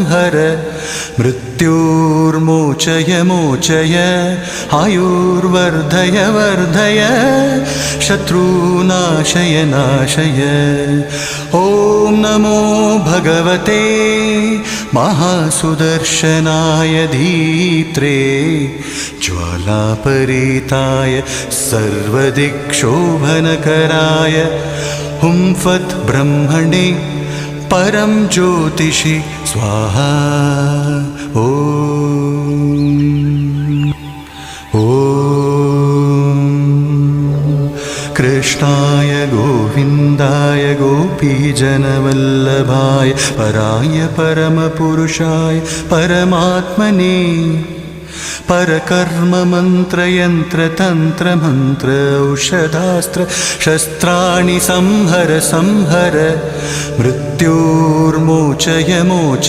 हर मृत्युर्मोचय मोचय आयुर्वर्धय वर्धय शत्रुनाशय नाशय। ॐ नमो भगवते महासुदर्शनाय धीत्रे ज्वालापरीताय सर्वदिक्शोभनकराय हुं फट् ब्रह्मणे परं ज्योतिषि स्वाहा। ॐ कृष्णाय गोविन्दाय गोपीजनवल्लभाय पराय परमपुरुषाय परमात्मने परकर्म मंत्र यंत्र तंत्र मंत्र औषधास्त्र शस्त्राणि संहर संहर मृत्युर्मोचय मोचय।